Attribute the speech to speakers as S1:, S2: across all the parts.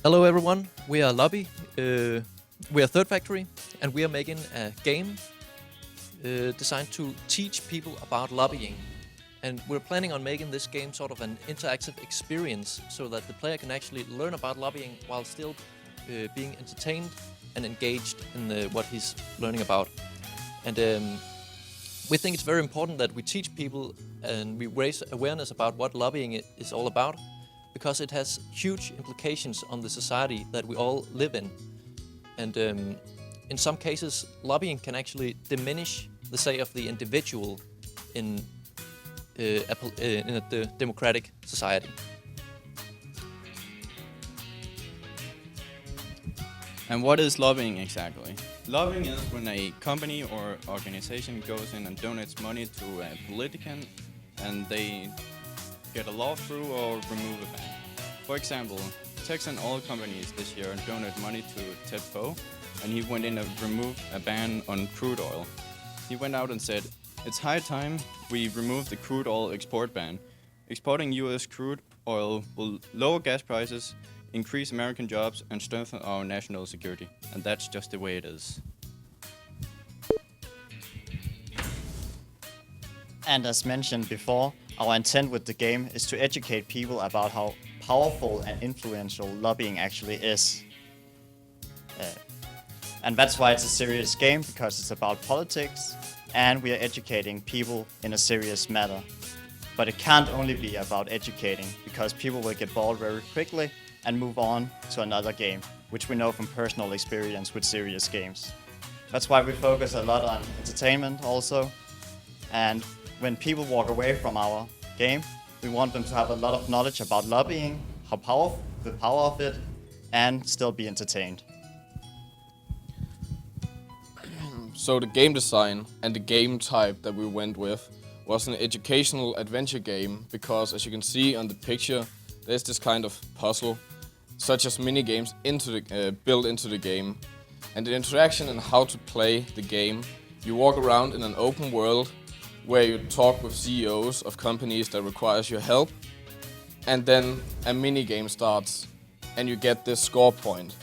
S1: Hello everyone, we are Lobby, we are Third Factory, and we are making a game designed to teach people about lobbying. And we're planning on making this game sort of an interactive experience so that the player can actually learn about lobbying while still being entertained and engaged in what he's learning about. And we think it's very important that we teach people and we raise awareness about what lobbying is all about, because it has huge implications on the society that we all live in. And in some cases, lobbying can actually diminish the say of the individual in a democratic society.
S2: And what is lobbying exactly? Lobbying is when a company or organization goes in and donates money to a politician and they get a law through or remove a ban. For example, Texan oil companies this year donated money to Ted Poe, and he went in and removed a ban on crude oil. He went out and said, "It's high time we remove the crude oil export ban. Exporting US crude oil will lower gas prices, increase American jobs, and strengthen our national security." And that's just the way it is.
S3: And as mentioned before, our intent with the game is to educate people about how powerful and influential lobbying actually is. And that's why it's a serious game, because it's about politics and we are educating people in a serious matter. But it can't only be about educating, because people will get bored very quickly and move on to another game, which we know from personal experience with serious games. That's why we focus a lot on entertainment also. And when people walk away from our game, we want them to have a lot of knowledge about lobbying, the power of it, and still be entertained.
S4: So the game design and the game type that we went with was an educational adventure game, because as you can see on the picture, there's this kind of puzzle, such as mini games built into the game. And the interaction and how to play the game, you walk around in an open world where you talk with CEOs of companies that requires your help, and then a mini game starts and you get this score point.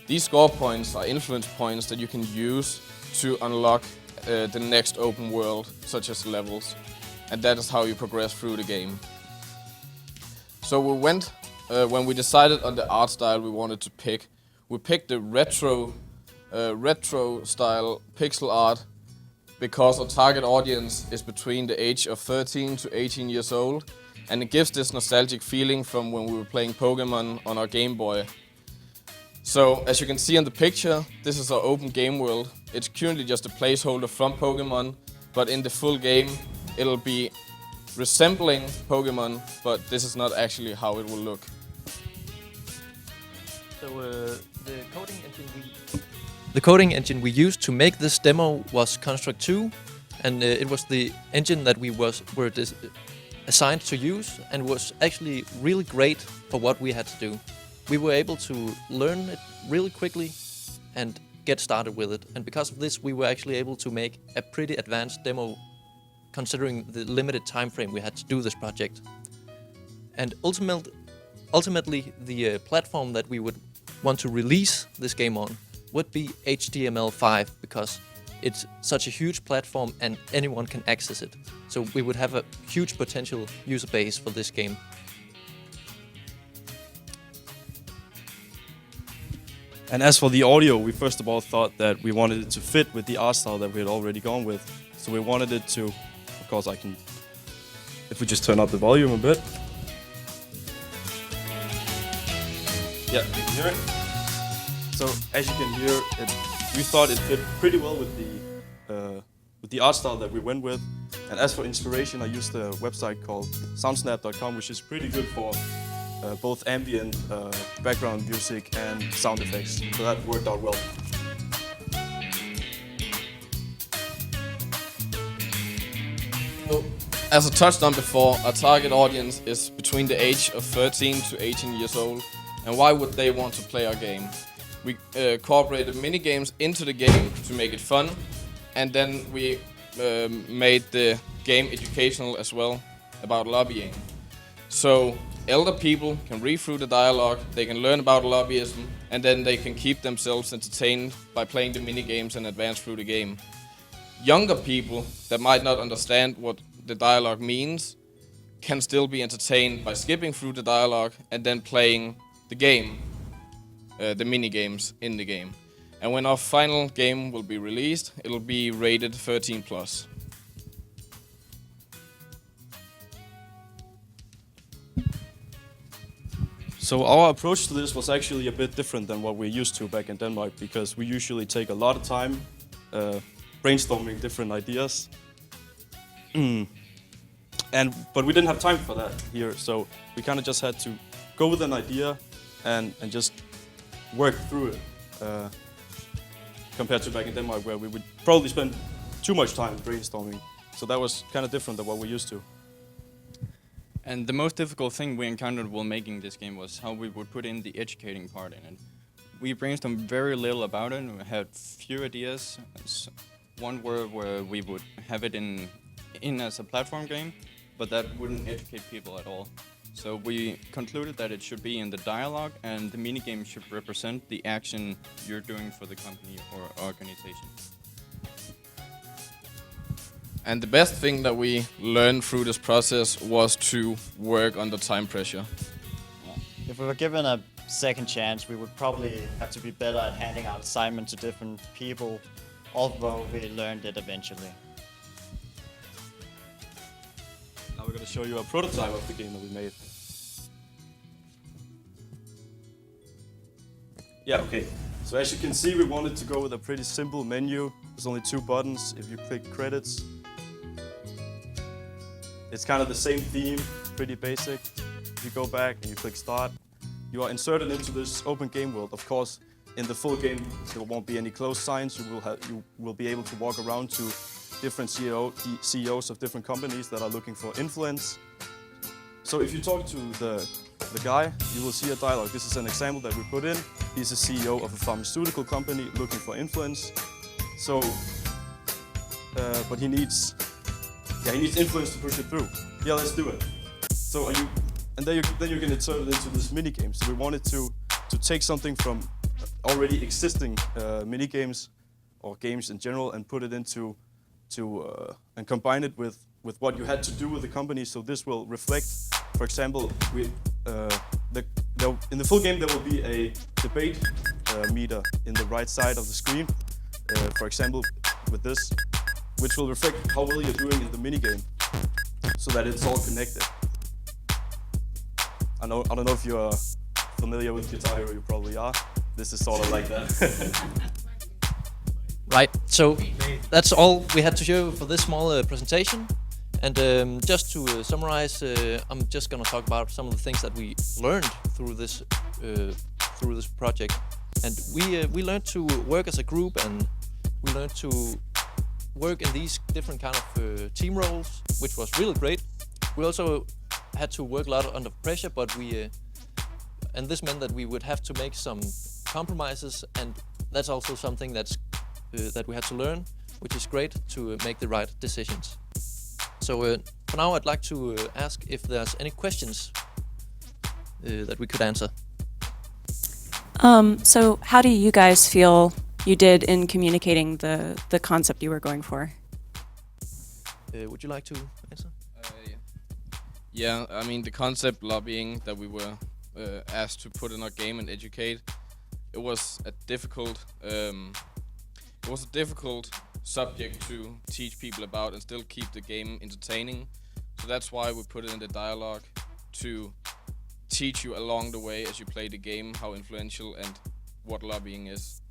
S4: These score points are influence points that you can use to unlock the next open world, such as levels, and that is how you progress through the game. So we went, when we decided on the art style we wanted to pick, we picked the retro style pixel art, because our target audience is between the age of 13 to 18 years old, and it gives this nostalgic feeling from when we were playing Pokemon on our Game Boy. So, as you can see in the picture, this is our open game world. It's currently just a placeholder from Pokemon, but in the full game, it'll be resembling Pokemon, but this is not actually how it will look.
S1: So the coding engine we used to make this demo was Construct 2, and it was the engine that we were assigned to use, and was actually really great for what we had to do. We were able to learn it really quickly and get started with it, and because of this we were actually able to make a pretty advanced demo considering the limited time frame we had to do this project. And ultimately the platform that we would want to release this game on would be HTML5, because it's such a huge platform and anyone can access it. So we would have a huge potential user base for this game.
S5: And as for the audio, we first of all thought that we wanted it to fit with the art style that we had already gone with. So we wanted it to, of course if we just turn up the volume a bit. Yeah, you can hear it. So as you can hear, we thought it fit pretty well with the art style that we went with. And as for inspiration, I used a website called soundsnap.com, which is pretty good for both ambient background music and sound effects. So that worked out well.
S4: So, as I touched on before, our target audience is between the age of 13 to 18 years old. And why would they want to play our game? We incorporated mini games into the game to make it fun, and then we made the game educational as well about lobbying. So elder people can read through the dialogue, they can learn about lobbyism, and then they can keep themselves entertained by playing the mini games and advance through the game. Younger people that might not understand what the dialogue means can still be entertained by skipping through the dialogue and then playing the game, the mini games in the game. And when our final game will be released, it'll be rated 13+.
S5: So our approach to this was actually a bit different than what we're used to back in Denmark, because we usually take a lot of time brainstorming different ideas. But we didn't have time for that here, so we kind of just had to go with an idea and just work through it. Compared to back in Denmark, where we would probably spend too much time brainstorming. So that was kind of different than what we're used to.
S2: And the most difficult thing we encountered while making this game was how we would put in the educating part in it. We brainstormed very little about it. We had few ideas. One word where we would have it in as a platform game, but that wouldn't educate people at all. So we concluded that it should be in the dialogue, and the minigame should represent the action you're doing for the company or organization.
S4: And the best thing that we learned through this process was to work under time pressure.
S3: If we were given a second chance, we would probably have to be better at handing out assignments to different people, although we learned it eventually.
S5: Now we're going to show you a prototype of the game that we made. Yeah, okay. So as you can see, we wanted to go with a pretty simple menu. There's only 2 buttons. If you click credits, it's kind of the same theme, pretty basic. If you go back and you click start, you are inserted into this open game world. Of course, in the full game, there won't be any close signs. You will be able to walk around to different CEOs of different companies that are looking for influence. So if you talk to the guy, you will see a dialogue. This is an example that we put in. He's a CEO of a pharmaceutical company looking for influence. So, but he needs influence to push it through. Yeah, let's do it. So then you can insert it into this mini game. So we wanted to take something from already existing mini games or games in general and put it into and combine it with what you had to do with the company. So this will reflect, for example, in the full game there will be a debate meter in the right side of the screen. For example, with this, which will reflect how well you're doing in the mini game, so that it's all connected. I don't know if you're familiar with Guitar Hero. You probably are. This is sort of like that.
S1: Right, so that's all we had to show for this small presentation. And just to summarize, I'm just going to talk about some of the things that we learned through this project. And we learned to work as a group, and we learned to work in these different kind of team roles, which was really great. We also had to work a lot under pressure, but and this meant that we would have to make some compromises, and that's also something that we had to learn, which is great to make the right decisions. So for now, I'd like to ask if there's any questions that we could answer.
S6: So how do you guys feel you did in communicating the concept you were going for?
S1: Would you like to answer?
S4: Yeah, I mean the concept lobbying that we were asked to put in our game and educate, it was a difficult subject to teach people about and still keep the game entertaining. So that's why we put it in the dialogue, to teach you along the way as you play the game how influential and what lobbying is.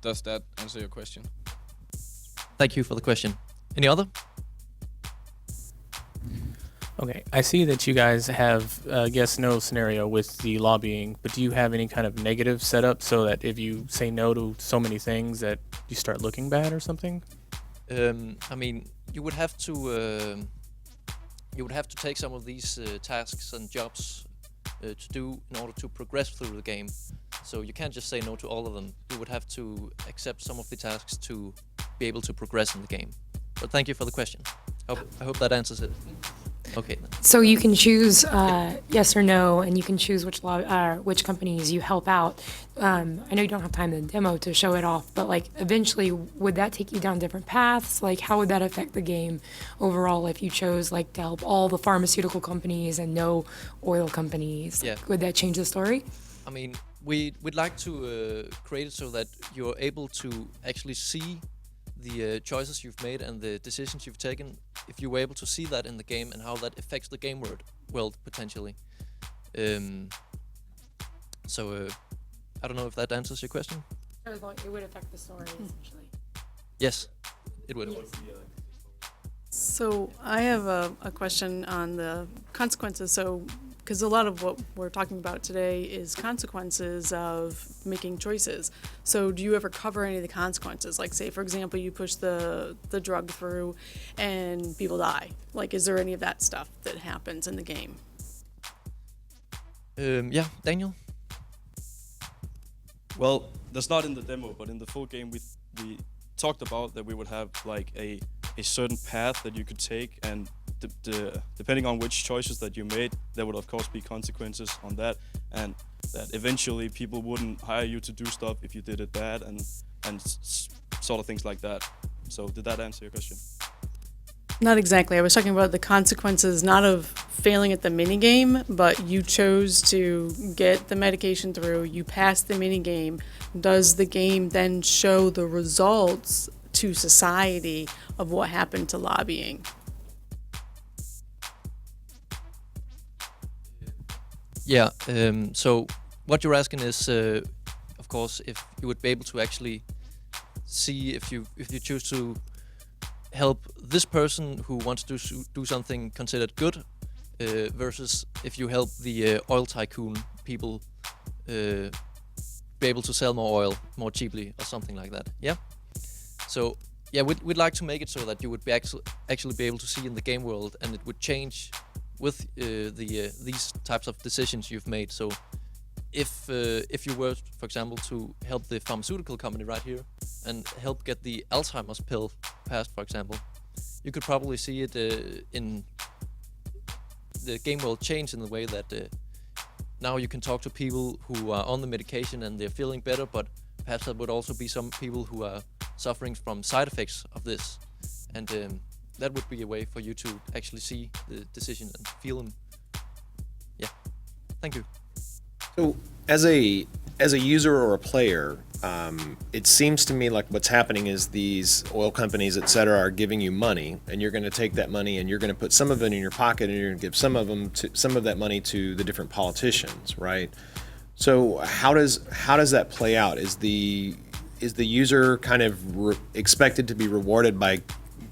S4: Does that answer your question?
S1: Thank you for the question. Any other?
S7: Okay, I see that you guys have yes, no scenario with the lobbying, but do you have any kind of negative setup so that if you say no to so many things that you start looking bad or something?
S1: I mean, you would have to take some of these tasks and jobs to do in order to progress through the game. So you can't just say no to all of them. You would have to accept some of the tasks to be able to progress in the game. But thank you for the question. I hope that answers it. Okay.
S8: So you can choose yes or no, and you can choose which companies you help out. I know you don't have time in the demo to show it off, but like eventually, would that take you down different paths? Like, how would that affect the game overall if you chose like to help all the pharmaceutical companies and no oil companies?
S1: Yeah.
S8: Would that change the story?
S1: I mean, we'd like to create it so that you're able to actually see the choices you've made and the decisions you've taken. If you were able to see that in the game and how that affects the game world potentially. So I don't know if that answers your question.
S8: It would affect the story essentially.
S1: Yes, it would.
S9: So I have a question on the consequences. So, because a lot of what we're talking about today is consequences of making choices. So do you ever cover any of the consequences? Like say, for example, you push the drug through and people die. Like, is there any of that stuff that happens in the game?
S1: Yeah, Daniel?
S5: Well, that's not in the demo, but in the full game, we talked about that we would have like a certain path that you could take, and depending on which choices that you made, there would of course be consequences on that, and that eventually people wouldn't hire you to do stuff if you did it bad, and sort of things like that. So did that answer your question?
S9: Not exactly. I was talking about the consequences, not of failing at the minigame, but you chose to get the medication through, you passed the minigame. Does the game then show the results to society of what happened to lobbying?
S1: Yeah, so what you're asking is, of course, if you would be able to actually see if you choose to help this person who wants to do something considered good, versus if you help the oil tycoon people be able to sell more oil more cheaply or something like that. Yeah. So yeah, we'd like to make it so that you would be actually be able to see in the game world, and it would change with these types of decisions you've made. So if you were, for example, to help the pharmaceutical company right here and help get the Alzheimer's pill passed, for example, you could probably see it in the game world change in the way that now you can talk to people who are on the medication and they're feeling better, but perhaps there would also be some people who are suffering from side effects of this, and that would be a way for you to actually see the decision and feel them. Yeah, thank you.
S10: So as a user or a player, it seems to me like what's happening is these oil companies, et cetera, are giving you money, and you're going to take that money and you're going to put some of it in your pocket, and you're going to give some of that money to the different politicians, right? So how does that play out? Is the user kind of expected to be rewarded by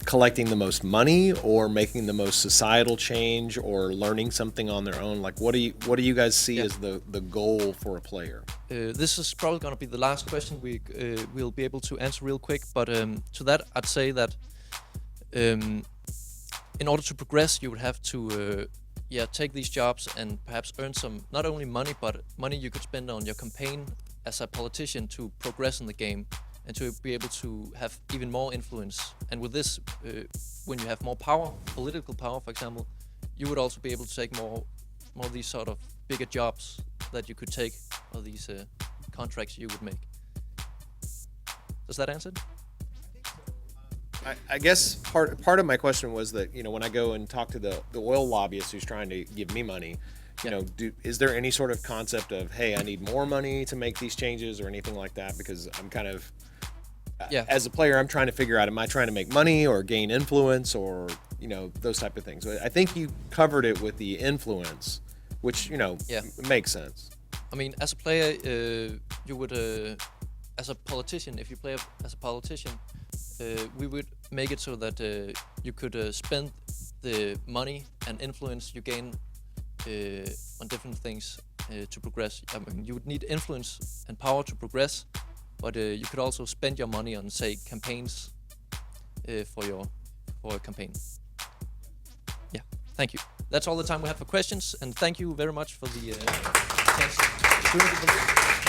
S10: collecting the most money, or making the most societal change, or learning something on their own? Like, what do you guys see as the goal for a player?
S1: This is probably going to be the last question we'll be able to answer real quick, but to that I'd say that in order to progress, you would have to take these jobs and perhaps earn some, not only money, but money you could spend on your campaign as a politician to progress in the game, and to be able to have even more influence. And with this, when you have more power, political power, for example, you would also be able to take more of these sort of bigger jobs that you could take, or these contracts you would make. Does that answer?
S10: I guess part of my question was that, when I go and talk to the oil lobbyist who's trying to give me money, is there any sort of concept of, hey, I need more money to make these changes or anything like that? Because I'm kind of, as a player, I'm trying to figure out, am I trying to make money or gain influence, or, those type of things. I think you covered it with the influence, which, makes sense.
S1: I mean, as a player, you would, as a politician, if you play as a politician, we would make it so that you could spend the money and influence you gain on different things to progress. I mean, you would need influence and power to progress, but you could also spend your money on, say, campaigns for a campaign. Yeah, thank you. That's all the time we have for questions, and thank you very much for the chance to